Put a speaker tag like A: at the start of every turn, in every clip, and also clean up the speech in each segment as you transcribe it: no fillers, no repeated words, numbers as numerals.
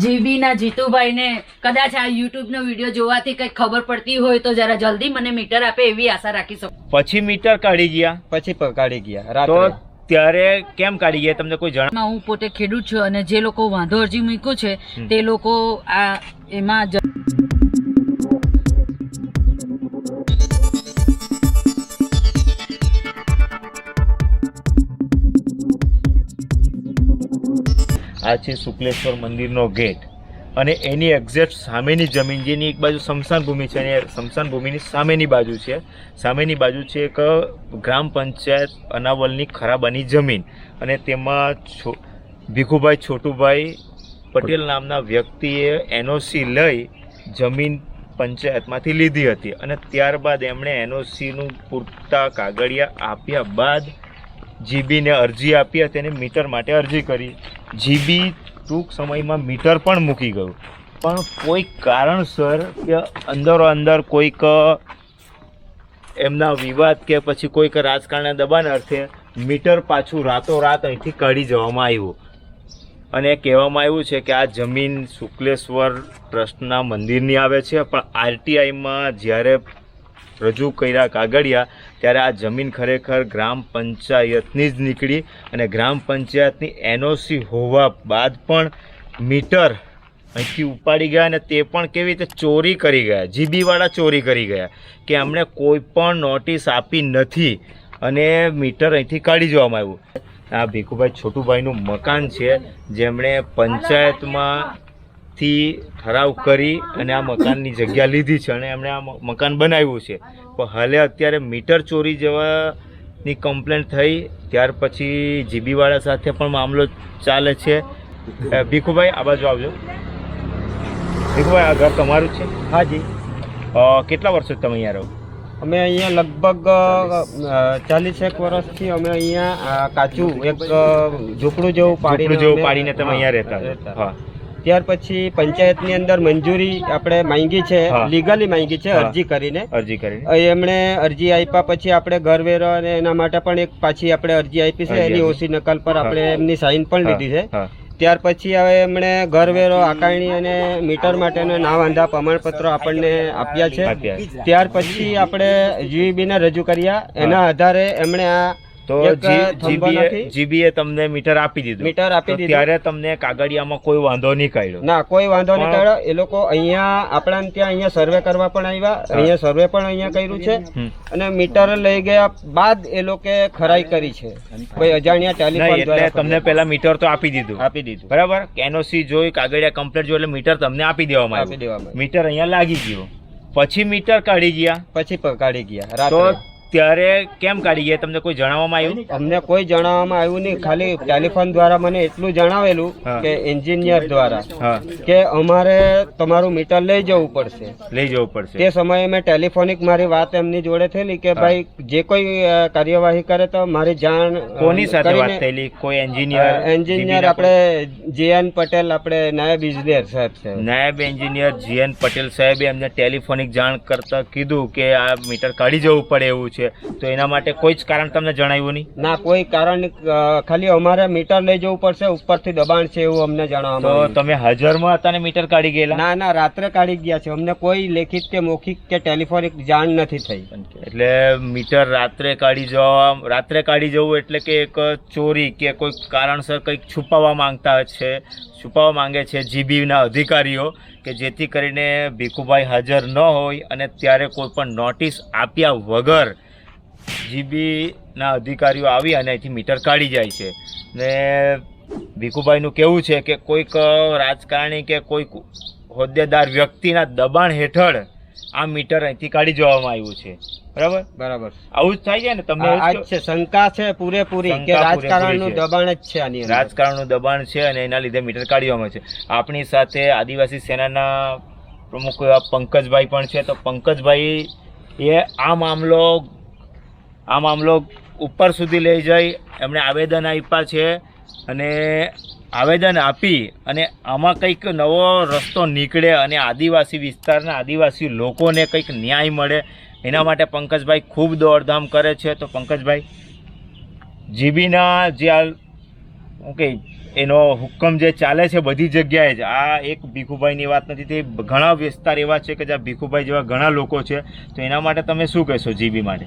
A: GB ના જીતુભાઈને કદાચ આ યુટ્યુબ નો વિડીયો જોવાથી કઈ ખબર પડતી હોય તો જરા જલ્દી મને મીટર આપે એવી આશા રાખી શકું.
B: પછી મીટર કાઢી ગયા?
C: પછી કાઢી ગયા
B: તો
C: રાત્રે.
B: ત્યારે કેમ કાઢી ગયા તમને કોઈ જણા?
A: હું પોતે ખેડૂત છું અને જે લોકો વાંધો અરજી મૂક્યું છે તે લોકો આ એમાં
B: આ છે શુક્લેશ્વર મંદિરનો ગેટ અને એની એક્ઝેક્ટ સામેની જમીન, જેની એક બાજુ સ્મશાન ભૂમિ છે અને સ્મશાન ભૂમિની સામેની બાજુ છે એક ગ્રામ પંચાયત અનાવલની ખરાબાની જમીન અને તેમાં ભીખુભાઈ છોટુભાઈ પટેલ નામના વ્યક્તિએ એનઓસી લઈ જમીન પંચાયતમાંથી લીધી હતી અને ત્યારબાદ એમણે એનઓસીનું પૂરતા કાગળિયા આપ્યા બાદ જીબીને અરજી આપી હતી અને મીટર માટે અરજી કરી. જીબી ટૂંક સમયમાં મીટર પણ મૂકી ગયું, પણ કોઈક કારણસર કે અંદરો અંદર કોઈક એમના વિવાદ કે પછી કોઈક રાજકારણના દબાણ અર્થે મીટર પાછું રાતોરાત અહીંથી કાઢી જવામાં આવ્યું અને કહેવામાં આવ્યું છે કે આ જમીન શુક્લેશ્વર ટ્રસ્ટના મંદિરની આવે છે, પણ આરટીઆઈમાં જ્યારે રજૂ કર્યા કાગળિયા ત્યારે આ જમીન ખરેખર ગ્રામ પંચાયતની જ નીકળી અને ગ્રામ પંચાયતની એનઓસી હોવા બાદ પણ મીટર અહીંથી ઉપાડી ગયા અને તે પણ કેવી રીતે ચોરી કરી ગયા. જીબીવાળા ચોરી કરી ગયા કે એમણે કોઈ પણ નોટિસ આપી નથી અને મીટર અહીંથી કાઢી જવામાં આવ્યું. આ ભીખુભાઈ છોટુભાઈનું મકાન છે, જેમણે પંચાયતમાંથી ઠરાવ કરી અને આ મકાનની જગ્યા લીધી છે અને એમણે આ મકાન બનાવ્યું છે, પણ હાલે અત્યારે મીટર ચોરી જવાની કમ્પ્લેન્ટ થઈ ત્યાર પછી જીબીવાળા સાથે પણ મામલો ચાલે છે. ભીખુભાઈ આ બાજુ આવજો. ભીખુભાઈ આ ઘર તમારું જ છે?
C: હા જી.
B: કેટલા વર્ષો તમે અહીંયા રહો?
C: અમે અહીંયા લગભગ 40 વર્ષથી અમે અહીંયા કાચું એક ઝૂંપડું જેવું
B: પાડીને તમે અહીંયા રહેતા? હા.
C: ત્યાર પછી પંચાયતની અંદર મંજૂરી આપણે માંગી છે, લીગલી માંગી છે અરજી કરીને. એમણે અરજી આપ્યા પછી આપણે ઘરવેરો અને એના માટે પણ એક પાછી આપણે અરજી આપી છે, એની ઓછી નકલ પર આપણે એમની સાઇન પણ લીધી છે. ત્યાર પછી હવે એમણે ઘરવેરો આકારણી અને મીટર માટેના ના વાંધા પ્રમાણપત્રો આપણને આપ્યા છે. ત્યાર પછી આપણે જીબીને રજૂ કર્યા, એના આધારે એમણે આ
B: તો જીબીએ તમને મીટર આપી દીધું. ત્યારે તમને કાગળિયામાં કોઈ વાંધો નહીં કાઢ્યો?
C: ના, કોઈ વાંધો નહીં કાઢ્યો. એ લોકો અહીંયા આપણા ત્યાં અહીંયા સર્વે કરવા પણ આવ્યા, અહીંયા સર્વે પણ અહીંયા કર્યું છે અને મીટર લઈ ગયા બાદ એ લોકો ખરાઈ કરી છે કોઈ અજાણ્યા ટેલિફોન દ્વારા.
B: તમને પેલા મીટર તો આપી દીધું બરાબર? એનઓસી જોઈ, કાગળિયા કમ્પ્લીટ જોઈ એટલે મીટર તમને આપી દેવામાં આવ્યું. મીટર અહીંયા લાગી ગયું, પછી મીટર કાઢી ગયા?
C: પછી કાઢી ગયા રાત્રે.
B: ત્યારે કેમ કાઢી ગયા તમને કોઈ જણાવવામાં આવ્યું?
C: અમને કોઈ જણાવવામાં આવ્યું નહીં, ખાલી ટેલિફોન દ્વારા મને એટલું જણાવેલું કે એન્જિનિયર દ્વારા કે અમારે તમારું મીટર લઈ જવું પડશે. તે સમયે મેં ટેલિફોનિક મારી વાત એમની જોડે થયેલી કે ભાઈ જે કોઈ કાર્યવાહી કરે તો મારી જાણ.
B: કોની સાથે વાત થયેલી? કોઈ
C: એન્જિનિયર આપણે જીએન પટેલ, આપણે નાયબ ઇજનેર સાહેબ છે,
B: નાયબ એન્જિનિયર જીએન પટેલ સાહેબે એમને ટેલિફોનિક જાણ કરતા કીધું કે આ મીટર કાઢી જવું પડે એવું છે. તો એના માટે કોઈ જ કારણ તમને જણાવ્યું નહીં?
C: ના, કોઈ કારણ ખાલી અમારે મીટર લઈ જવું પડશે, ઉપરથી દબાણ છે એવું અમને જણાવવામાં.
B: તો તમે હાજરમાં હતા ને મીટર કાઢી ગયેલા?
C: ના, રાત્રે કાઢી ગયા છે. અમને કોઈ લેખિત કે મૌખિક કે ટેલિફોનિક જાણ નથી થઈ.
B: એટલે મીટર રાત્રે કાઢી જવું એટલે કે એક ચોરી કે કોઈ કારણસર કંઈક છુપાવવા માંગે છે જીબીના અધિકારીઓ, કે જેથી કરીને ભીખુભાઈ હાજર ન હોય અને ત્યારે કોઈ પણ નોટિસ આપ્યા વગર જીબીના અધિકારીઓ આવી અને અહીંથી મીટર કાઢી જાય છે. ને ભીખુભાઈનું કહેવું છે કે કોઈક રાજકારણી કે કોઈક હોદ્દેદાર વ્યક્તિના દબાણ હેઠળ આ મીટર અહીંથી કાઢી જવામાં આવ્યું છે. બરાબર? આવું જ થાય છે ને? તમને
C: શંકા છે પૂરેપૂરી કે રાજકારણનું દબાણ જ છે આની અંદર.
B: રાજકારણનું દબાણ છે અને એના લીધે મીટર કાઢવામાં છે. આપણી સાથે આદિવાસી સેનાના પ્રમુખ એવા પંકજભાઈ પણ છે. તો પંકજભાઈ એ આ મામલો ઉપર સુધી લઈ જઈ એમણે આવેદન આપ્યા છે અને આવેદન આપી અને આમાં કંઈક નવો રસ્તો નીકળે અને આદિવાસી વિસ્તારના આદિવાસી લોકોને કંઈક ન્યાય મળે એના માટે પંકજભાઈ ખૂબ દોડધામ કરે છે. તો પંકજભાઈ, જીબીના જે એનો હુકમ જે ચાલે છે બધી જગ્યાએ જ, આ એક ભીખુભાઈની વાત નથી, તે ઘણા વિસ્તાર એવા છે કે જ્યાં ભીખુભાઈ જેવા ઘણા લોકો છે. તો એના માટે તમે શું કહેશો જીબી માટે?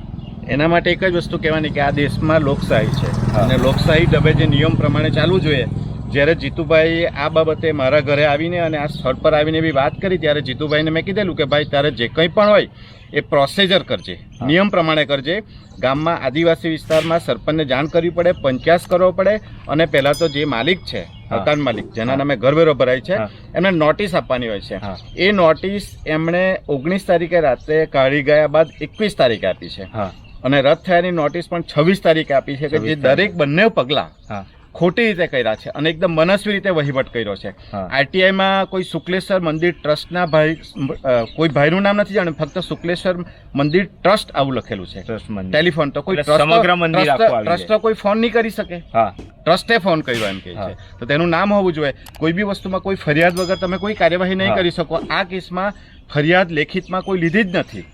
D: એના માટે એક જ વસ્તુ કહેવાની કે આ દેશમાં લોકશાહી છે અને લોકશાહી ઢબે જે નિયમ પ્રમાણે ચાલવું જોઈએ. જ્યારે જીતુભાઈ આ બાબતે મારા ઘરે આવીને અને આ સ્થળ પર આવીને એવી વાત કરી ત્યારે જીતુભાઈને મેં કીધેલું કે ભાઈ તારે જે કંઈ પણ હોય એ પ્રોસિજર કરજે, નિયમ પ્રમાણે કરજે. ગામમાં આદિવાસી વિસ્તારમાં સરપંચને જાણ કરવી પડે, પંચાયત કરવો પડે અને પહેલાં તો જે માલિક છે, મકાન માલિક જેના નામે ઘરવેરો ભરાય છે, એમને નોટિસ આપવાની હોય છે. એ નોટિસ એમણે 19 તારીખે રાત્રે કાઢી ગયા બાદ 21 તારીખે આપી છે અને રદ થયાની નોટિસ પણ 26 તારીખે આપી છે કે જે દરેક બંને પગલાં ખોટી રીતે કર્યા છે અને એકદમ મનસ્વી રીતે વહીવટ કર્યો છે. આરટીઆઈમાં કોઈ શુક્લેશ્વર મંદિર ટ્રસ્ટના ભાઈ, કોઈ ભાઈનું નામ નથી જાણ્યું, ફક્ત શુક્લેશ્વર મંદિર ટ્રસ્ટ આવું લખેલું છે. ટેલિફોન તો કોઈ ટ્રસ્ટ કોઈ ફોન નહીં કરી શકે, ટ્રસ્ટે ફોન કર્યો એમ કે છે. તો તેનું નામ હોવું જોઈએ. કોઈ બી વસ્તુમાં કોઈ ફરિયાદ વગર તમે કોઈ કાર્યવાહી નહીં કરી શકો. આ કેસમાં ફરિયાદ લેખિતમાં કોઈ લીધી જ નથી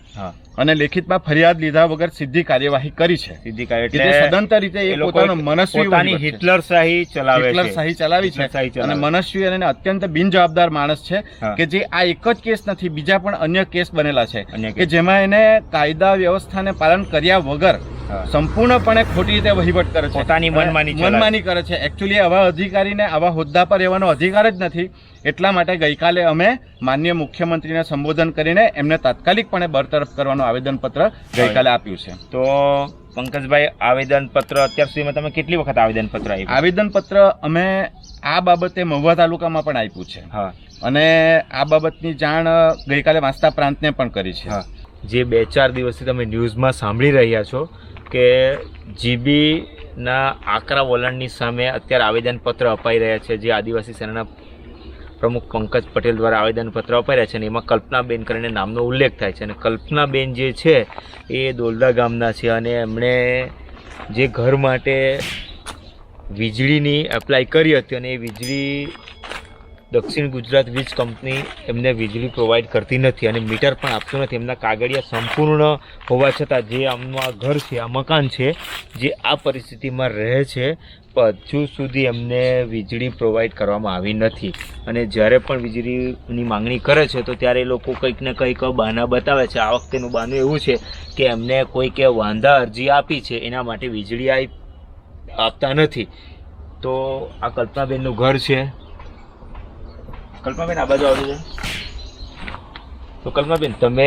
D: અને લેખિતમાં ફરિયાદ લીધા વગર સીધી કાર્યવાહી કરી છે. સીધી કાર્યવાહી સદંતર રીતે એ પોતાનો મનસ્વી
B: હિટલરશાહી
D: ચલાવી છે અને મનસ્વી અને અત્યંત બિનજવાબદાર માણસ છે કે જે આ એક જ કેસ નથી, બીજા પણ અન્ય કેસ બનેલા છે કે જેમાં એને કાયદા વ્યવસ્થાને પાલન કર્યા વગર સંપૂર્ણપણે ખોટી રીતે વહીવટ કરે છે,
B: પોતાની
D: મનમાની કરે છે. એકચ્યુઅલી આવા અધિકારીને આવા હોદ્દા પર રહેવાનો અધિકાર જ નથી. એટલા માટે ગઈકાલે અમે માનનીય મુખ્યમંત્રીને સંબોધન કરીને એમને તાત્કાલિકપણે બરતરફ કરવાનું આવેદનપત્ર ગઈકાલે આપ્યું છે.
B: તો પંકજભાઈ, આવેદનપત્ર અત્યાર સુધીમાં તમે કેટલી વખત આવેદનપત્ર આપ્યું?
D: આવેદનપત્ર અમે આ બાબતે મહુવા તાલુકામાં પણ આપ્યું છે અને આ બાબતની જાણ ગઈકાલે વાંસદા પ્રાંતને પણ કરી છે.
B: જે 2-4 દિવસથી તમે ન્યૂઝમાં સાંભળી રહ્યા છો કે જીબીના આકરા વલણની સામે અત્યારે આવેદનપત્ર અપાઈ રહ્યા છે, જે આદિવાસી સેનાના પ્રમુખ પંકજ પટેલ દ્વારા આવેદનપત્ર અપાઈ રહ્યા છે અને એમાં કલ્પનાબેન કરીને નામનો ઉલ્લેખ થાય છે. અને કલ્પનાબેન જે છે એ દોલદા ગામના છે અને એમણે જે ઘર માટે વીજળીની એપ્લાય કરી હતી અને એ વીજળી દક્ષિણ ગુજરાત વીજ કંપની એમને વીજળી પ્રોવાઈડ કરતી નથી અને મીટર પણ આપતું નથી. એમના કાગળિયા સંપૂર્ણ હોવા છતાં જે આમનું આ ઘર છે, આ મકાન છે, જે આ પરિસ્થિતિમાં રહે છે, હજુ સુધી એમને વીજળી પ્રોવાઈડ કરવામાં આવી નથી. અને જ્યારે પણ વીજળીની માંગણી કરે છે તો ત્યારે એ લોકો કંઈક ને કંઈક બહાના બતાવે છે. આ વખતેનું બહાનું એવું છે કે એમને કોઈકે વાંધા અરજી આપી છે, એના માટે વીજળી આપતા નથી. તો આ કલ્પનાબેનનું ઘર છે. કલ્પનાબેન, આ બાજુ આવજો. તો કલ્પનાબેન, તમે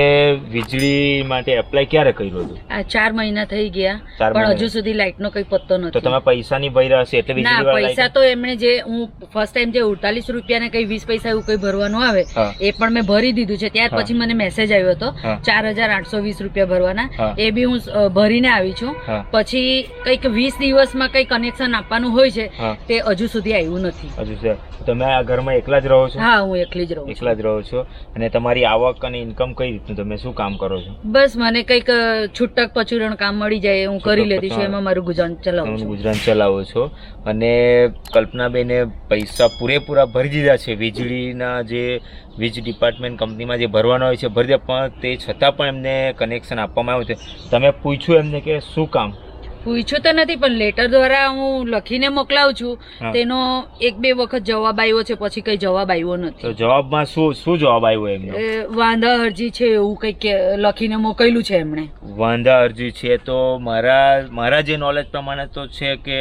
B: વીજળી માટે એપ્લાય ક્યારે કર્યું હતું?
A: આ 4 મહિના થઈ ગયા પણ હજુ સુધી લાઈટનો કઈ પત્તો નથી.
B: તો તમે પૈસાની ભર્યા હશે એટલે વીજળી
A: ના, પૈસા તો એમણે જે હું ફર્સ્ટ ટાઈમ જે 48 રૂપિયા ને કઈ 20 પૈસા એવું કઈ ભરવાનું આવે એ પણ મેં ભરી દીધું છે. ત્યાર પછી મને મેસેજ આવ્યો હતો 4820 રૂપિયા ભરવાના, એ બી હું ભરીને આવી છું. પછી કઈક 20 દિવસમાં કઈ કનેક્શન આપવાનું હોય છે તે હજુ સુધી આવ્યું નથી.
B: તમે આ ઘરમાં એકલા જ રહો છો?
A: હા, હું એકલી જ રહું છું.
B: એકલા જ રહો છો. અને તમારી આવક અને ઇન્કમ કઈ રીતનું, તમે શું કામ કરો છો?
A: બસ મને કઈક છૂટક પચુરણ કામ મળી જાય હું કરી લેતી છું, એમાં મારું ગુજરાન
B: ચલાવો છો. અને કલ્પનાબેને પૈસા પૂરેપૂરા ભરી દીધા છે વીજળીના, જે વીજ ડિપાર્ટમેન્ટ કંપનીમાં જે ભરવાના હોય છે ભરી દે, પણ તે છતાં પણ એમને કનેક્શન આપવામાં આવ્યું છે. તમે પૂછ્યું એમને કે શું કામ?
A: પૂછ્યું તો નથી પણ લેટર દ્વારા હું લખીને મોકલાવું છું, તેનો 1-2 વખત જવાબ આવ્યો છે, પછી કઈ જવાબ આવ્યો નથી.
B: તો જવાબમાં શું જવાબ આવ્યો એમનો?
A: વાંધા અરજી છે એવું કઈક લખીને મોકલ્યું છે એમણે.
B: વાંધા અરજી છે. તો મારા જે નોલેજ પ્રમાણે તો છે કે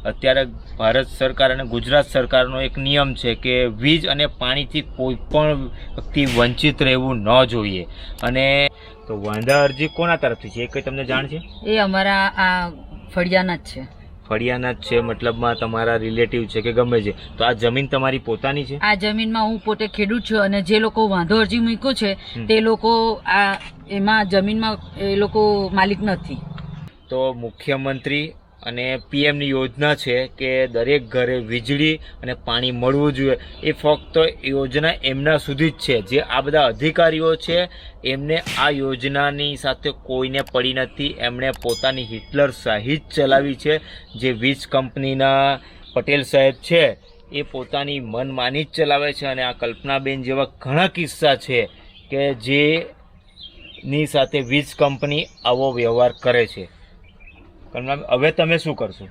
B: અત્યારે ભારત સરકાર અને ગુજરાત સરકારનો એક નિયમ છે કે વીજ અને પાણીથી કોઈ પણ વ્યક્તિ વંચિત રહેવું ન જોઈએ. અને તો વાંધા અરજી કોના તરફથી છે એ કઈ તમને જાણ છે?
A: એ અમારા આ ફળિયાના જ છે.
B: ફળિયાના જ છે, મતલબમાં તમારા રિલેટિવ છે કે ગમે છે? તો આ જમીન તમારી પોતાની છે?
A: આ જમીનમાં હું પોતે ખેડૂત છું અને જે લોકો વાંધો અરજી મૂક્યું છે તે લોકો આ એમાં જમીનમાં એ લોકો માલિક નથી.
B: તો મુખ્યમંત્રી અને પીએમની યોજના છે કે દરેક ઘરે વીજળી અને પાણી મળવું જોઈએ. એ ફક્ત યોજના એમના સુધી જ છે. જે આ બધા અધિકારીઓ છે એમને આ યોજનાની સાથે કોઈને પડી નથી. એમણે પોતાની હિટલરશાહી જ ચલાવી છે. જે વીજ કંપનીના પટેલ સાહેબ છે એ પોતાની મનમાની જ ચલાવે છે. અને આ કલ્પનાબેન જેવા ઘણા કિસ્સા છે કે જેની સાથે વીજ કંપની આવો વ્યવહાર કરે છે. હવે તમે શું કરશો?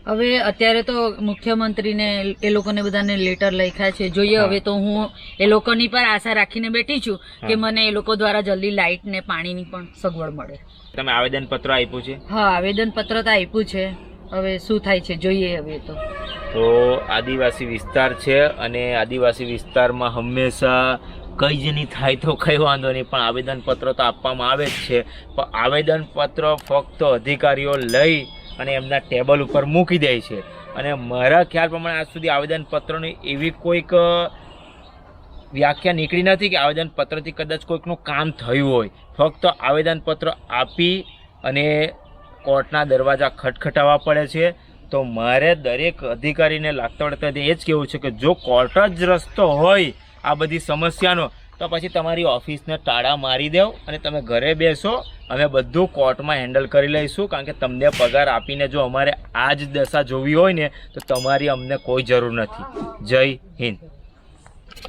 A: હવે અત્યારે તો મુખ્યમંત્રીને એ લોકોને બધાને લેટર લખ્યા છે, જોઈએ હવે તો હું એ લોકોની પર આશા રાખીને બેઠી છું કે મને એ લોકો દ્વારા જલ્દી લાઇટ ને પાણીની પણ સગવડ મળે.
B: તમે આવેદન પત્ર આપ્યું છે?
A: હા, આવેદન પત્ર તો આપ્યું છે, હવે શું થાય છે જોઈએ. હવે તો
B: આદિવાસી વિસ્તાર છે અને આદિવાસી વિસ્તારમાં હંમેશા કઈ જ નહીં થાય તો કઈ વાંધો નહીં, પણ આવેદન પત્ર તો આપવામાં આવે જ છે. પણ આવેદન પત્ર ફક્ત અધિકારીઓ લઈ અને એમના ટેબલ ઉપર મૂકી દે છે. અને મારા ખ્યાલ પ્રમાણે આજ સુધી આવેદન પત્રની એવી કોઈક વ્યાખ્યા નીકળી નથી કે આવેદન પત્રથી કદાચ કોઈકનું કામ થયું હોય. ફક્ત આવેદન પત્ર આપી અને કોર્ટના દરવાજા ખટખટાવવા પડે છે. તો મારે દરેક અધિકારીને લાગતા વળગતા એ જ કહેવું છે કે જો કોર્ટ જ રસ્તો હોય આ બધી સમસ્યાનો, તો પછી તમારી ઓફિસને તાળા મારી દેવ અને તમે ઘરે બેસો, અમે બધું કોર્ટમાં હેન્ડલ કરી લઈશું. કારણ કે તમને પગાર આપીને જો અમારે આ જ દશા જોવી હોય ને તો તમારી અમને કોઈ જરૂર નથી. જય હિન્દ.